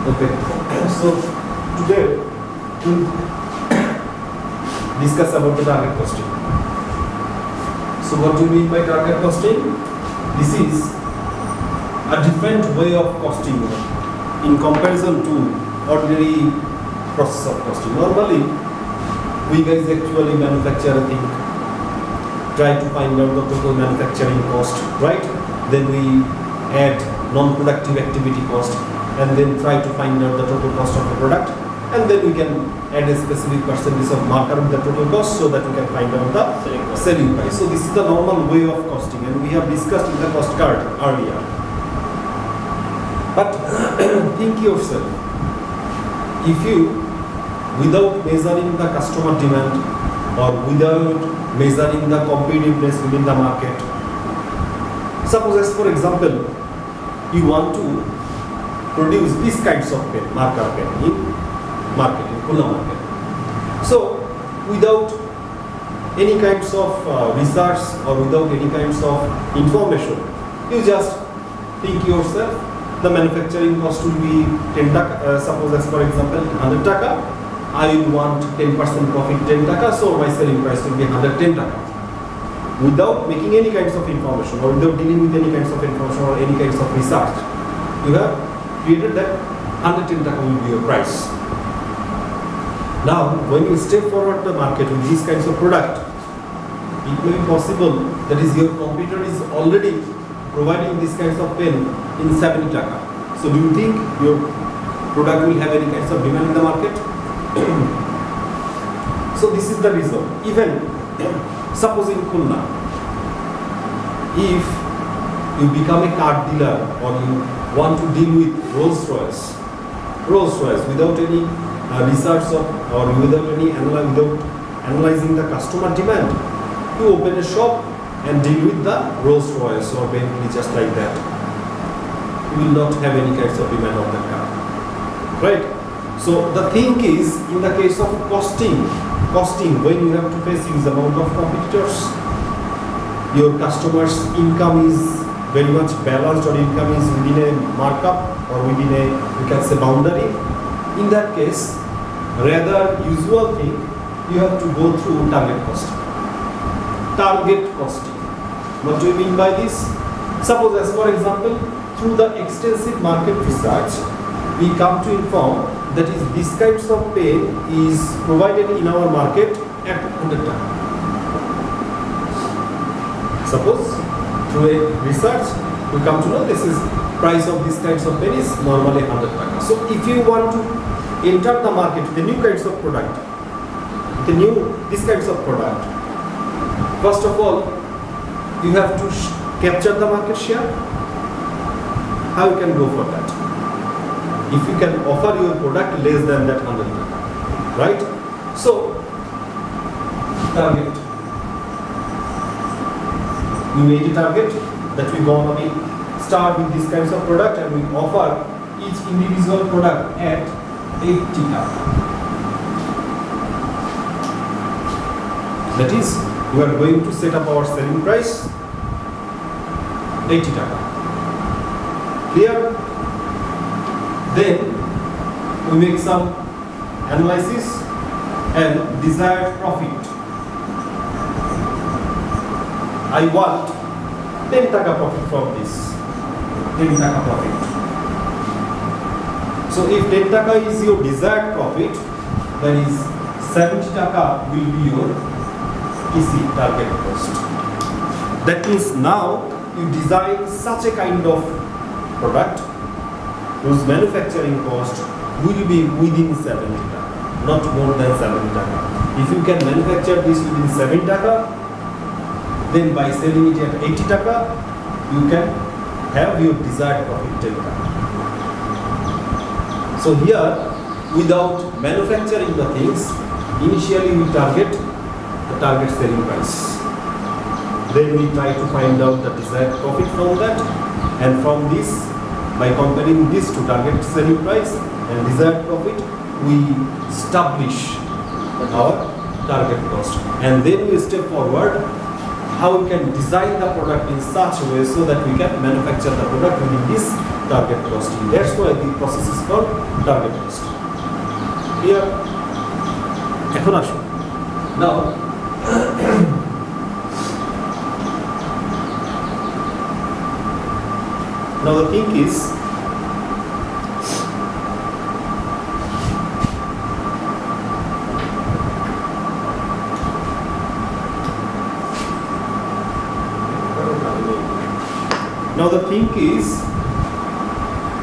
Okay, so today we'll discuss about the target costing. So what do you mean by target costing? This is a different way of costing in comparison to ordinary process of costing. Normally, we guys actually manufacture a thing, try to find out the total manufacturing cost, right? Then we add non-productive activity cost, and then try to find out the total cost of the product, and then we can add a specific percentage of markup in the total cost so that we can find out the selling price. So this is the normal way of costing, and we have discussed in the cost card earlier. But think yourself, if you, without measuring the customer demand or without measuring the competitiveness within the market, suppose as for example, you want to produce these kinds of pen, marker pen in market, in Khulna market. So without any kinds of research or without any kinds of information, you just think yourself, the manufacturing cost will be 10 taka, suppose as for example 100 taka, I will want 10% profit 10 taka, so my selling price will be 110 taka. Without making any kinds of information or without dealing with any kinds of information or any kinds of research, you have created that 110 taka will be your price. Now, when you step forward the market with these kinds of product, it may be possible that is your competitor is already providing these kinds of pen in 70 taka. So do you think your product will have any kinds of demand in the market? So this is the reason. Even suppose in Khulna, if you become a car dealer or you want to deal with Rolls-Royce without any research or without analyzing the customer demand, you open a shop and deal with the Rolls-Royce or Bentley just like that. You will not have any kinds of demand of that car, right? So the thing is, in the case of costing, when you have to face huge amount of competitors, your customer's income is very much balanced or income is within a markup or within a, you can say, boundary. In that case, rather usual thing, you have to go through target costing. Target costing. What do you mean by this? Suppose as for example, through the extensive market research, we come to inform that is this kinds of pen is provided in our market at 100 taka. Suppose through a research, we come to know this is price of this kinds of pen is normally 100 taka. So if you want to enter the market with the new kinds of product, this kinds of product, first of all, you have to capture the market share. How you can go for that? If you can offer your product less than that 100 taka, right? So target. We made a target that we gonna start with these kinds of product and we offer each individual product at 80 taka. That is, we are going to set up our selling price 80 taka. Clear? Then we make some analysis and desired profit. I want 10 taka profit from this. 10 taka profit. So if 10 taka is your desired profit, then is 70 taka will be your TC, target cost. That means now you design such a kind of product whose manufacturing cost will be within 70 taka, not more than 70 taka. If you can manufacture this within 7 taka, then by selling it at 80 taka, you can have your desired profit 10 taka. So here, without manufacturing the things, initially we target the target selling price. Then we try to find out the desired profit from that, and from this, by comparing this to target selling price and desired profit, we establish our target cost. And then we step forward how we can design the product in such a way so that we can manufacture the product within this target costing. That's why the process is called target costing. Clear? এখন আসুন। Now the thing is,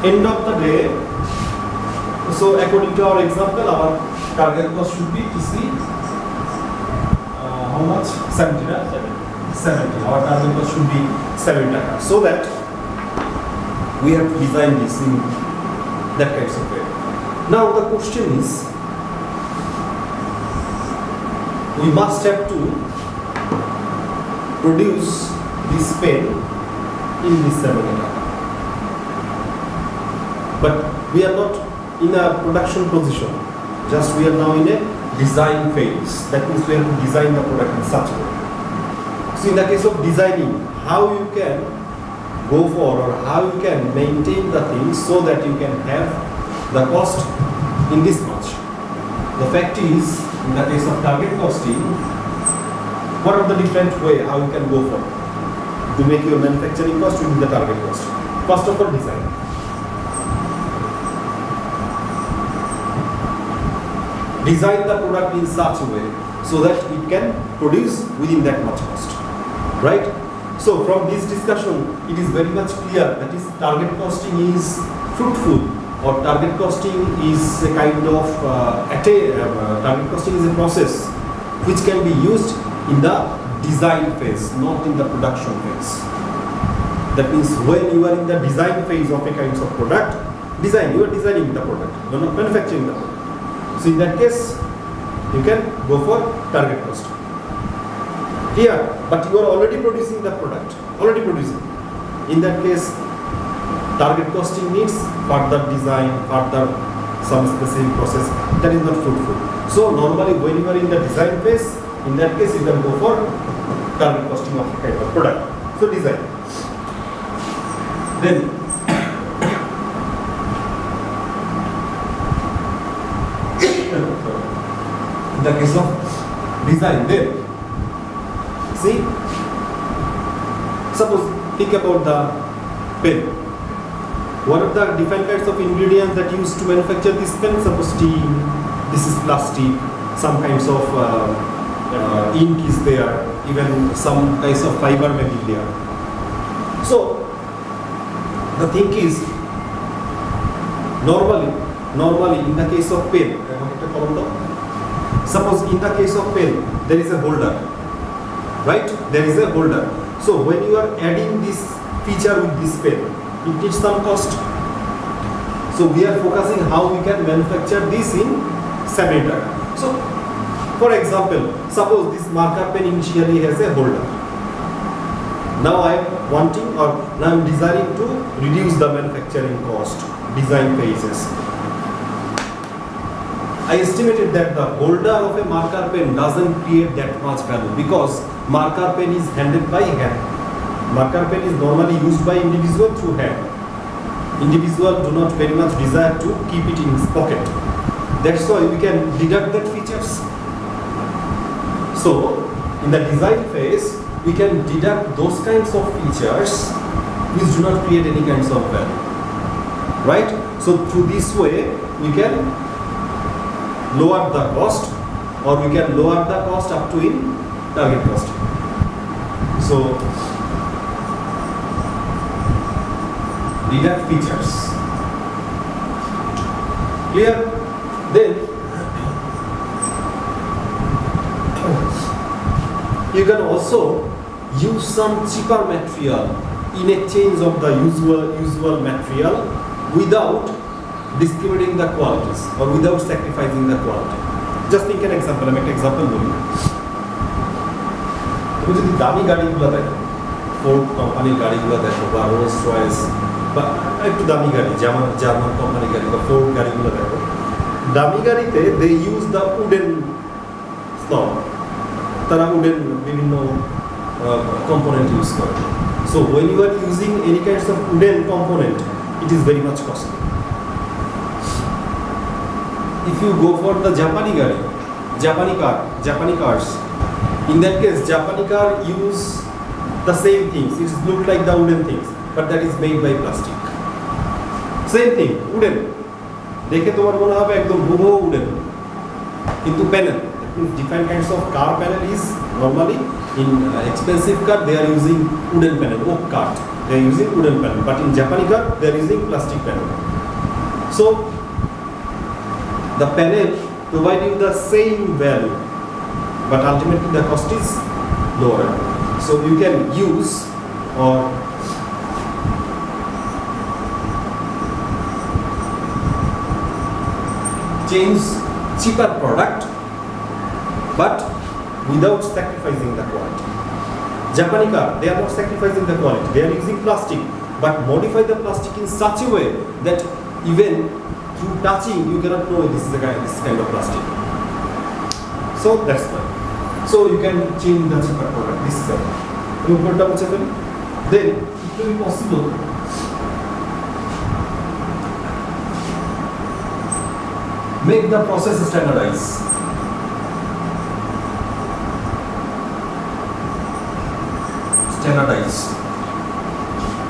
end of the day, so according to our example, our target cost should be TC how much? 70, right? 70. Our target cost should be 70 taka. So that we have to design this in that kind of way. Now the question is, we must have to produce this pen in this 70 taka. But we are not in a production position. Just we are now in a design phase. That means we have to design the product in such a way. So in the case of designing, how you can go for or how you can maintain the things so that you can have the cost in this much. The fact is, in the case of target costing, what are the different way how you can go for to make your manufacturing cost within the target cost? First of all, design. Design the product in such a way so that it can produce within that much cost, right? So from this discussion, it is very much clear that is target costing is fruitful, or target costing is a kind of target costing is a process which can be used in the design phase, not in the production phase. That means when you are in the design phase of a kind of product, you are designing the product, you are not manufacturing the product. So in that case, you can go for target cost. Here, but you are already producing the product, In that case, target costing needs further design, further some specific process. That is not fruitful. So normally, when you are in the design phase, in that case, you can go for target costing of a kind of product. So design. Then. In the case of design, then see, suppose think about the pen. What are the different kinds of ingredients that used to manufacture this pen? Suppose steam, this is plastic, some kinds of ink is there, even some kinds of fiber may be there. So the thing is, normally in the case of pen, suppose in the case of pen, there is a holder, right? There is a holder. So when you are adding this feature with this pen, it needs some cost. So we are focusing how we can manufacture this in 70 taka. So for example, suppose this marker pen initially has a holder. Now I am wanting or now I am desiring to reduce the manufacturing cost, design phases. I estimated that the holder of a marker pen doesn't create that much value because marker pen is handled by hand. Marker pen is normally used by individual through hand. Individual do not very much desire to keep it in his pocket. That's why we can deduct that features. So in the design phase, we can deduct those kinds of features which do not create any kinds of value, right? So through this way, we can lower the cost, or we can lower the cost up to in target cost. So deduct features. Clear? Then you can also use some cheaper material in exchange of the usual material without discriminating the qualities or without sacrificing the quality. Just think an example. আমি একটা example বলি। তুমি যদি দামি গাড়িগুলো দেখো, Ford কোম্পানির গাড়িগুলো দেখো বা রোলস রয়েস বা একটু দামি গাড়ি যেমন জার্মান কোম্পানির গাড়ি বা ফোর্ড গাড়িগুলো দেখো, দামি গাড়িতে they use the wooden stock, তারা উডেন বিভিন্ন কম্পোনেন্ট ইউজ করে। So when you are using any kinds of wooden component it is very much costly. If you go for the Japanese cars, in that case, Japanese car use the same things. It looks like the wooden things, but that is made by plastic. Same thing, wooden. দেখে তোমার মনে হবে একদম হুবহু wooden, কিন্তু panel. That means different kinds of car panel is normally in expensive car they are using wooden panel, oak card. They are using wooden panel, but in Japanese car they are using plastic panel. So the panel provide you the same value, but ultimately the cost is lower. So you can use or change cheaper product, but without sacrificing the quality. Japanese car, they are not sacrificing the quality. They are using plastic, but modify the plastic in such a way that even through touching you cannot know this kind of plastic. So that's why. So you can change the cheaper product. This is it. Then it will be possible make the process standardized.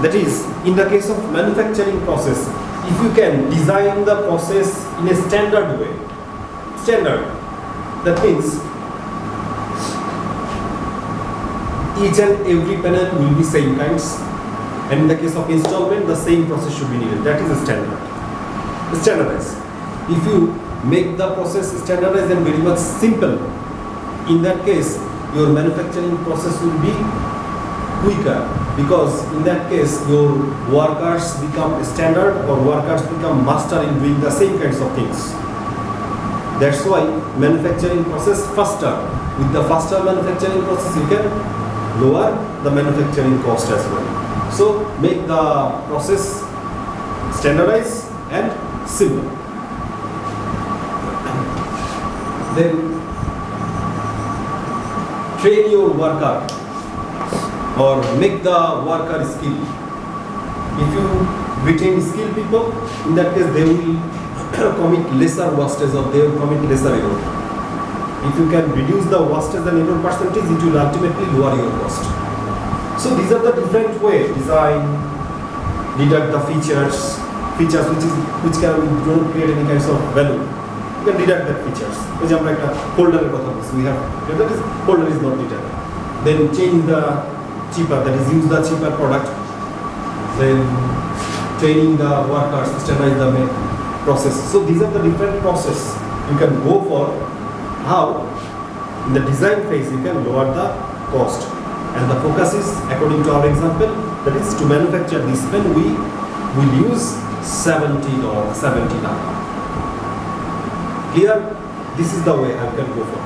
That is, in the case of manufacturing process, if you can design the process in a standard way, that means each and every panel will be same kinds, and in the case of installment, the same process should be needed. That is a standardized. If you make the process standardized and very much simple, in that case, your manufacturing process will be quicker, because in that case your workers become standard or workers become master in doing the same kinds of things. That's why manufacturing process faster. With the faster manufacturing process you can lower the manufacturing cost as well. So make the process standardized and simple. Then train your worker or make the worker skilled. If you retain skilled people, in that case they will commit lesser wastage or they will commit lesser error. If you can reduce the wastage and error percentage, it will ultimately lower your cost. So these are the different ways: design, deduct the features which can don't create any kinds of value. You can deduct that features. For example, like a folder we have that is folder is not deducted. Then change the cheaper, that is use the cheaper product. Then training the workers, standardize the process. So these are the different process you can go for. How in the design phase you can lower the cost, and the focus is, according to our example, that is to manufacture this pen we will use $70. Here, this is the way I can go for.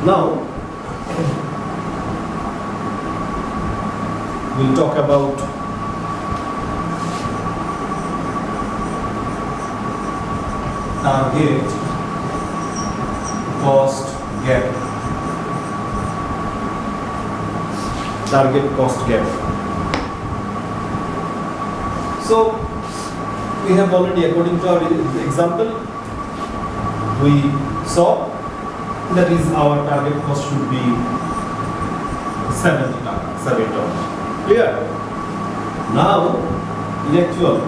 Now, we'll talk about target cost gap. Target cost gap. So, we have already, according to our example, we saw that is our target cost should be $70. Clear? Now, in actual,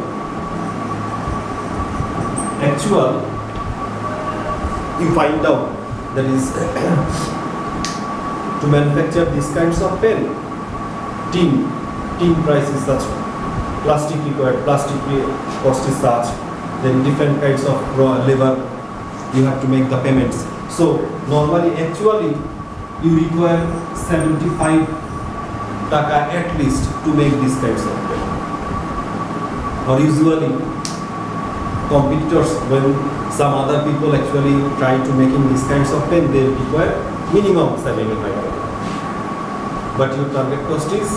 you find out that is to manufacture these kinds of pen, tin price is such, plastic required, plastic cost is such, then different kinds of raw labor you have to make the payments. So normally actually you require 75 taka at least to make these kinds of pen. Or usually competitors, when some other people actually try to making these kinds of pen, they require minimum $75. But your target cost is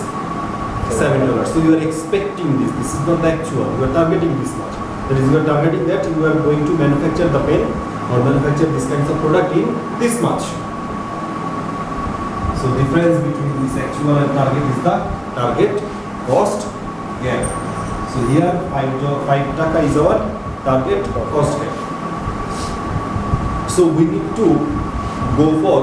$7. So you are expecting this. This is not the actual. You are targeting this much. That is, you are targeting that you are going to manufacture the pen or manufacture this kinds of product in this much. So difference between this actual and target is the target cost gap. So So here 5 taka is our target cost cap. So we need to go for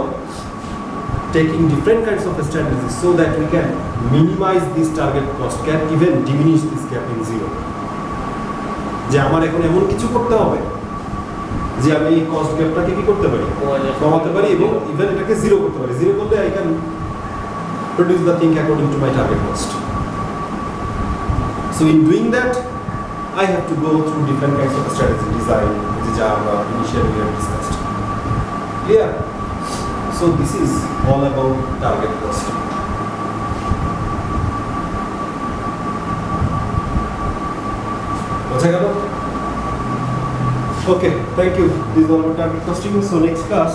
taking different kinds of strategies so that we can minimize this target cost cap, even diminish this gap in zero. যে আমার এখন এমন কিছু করতে হবে যে আমি এই কস্ট গ্যাপটাকে কি করতে পারি, কমাতে পারি এবং ইভেন এটাকে জিরো করতে পারি। জিরো করলে I can produce the thing according to my target cost. So in doing that I have to go through different kinds of strategy design, which is our initially we have discussed. Clear? So this is all about target cost. Okay, thank you. This is all about target costing. So next class,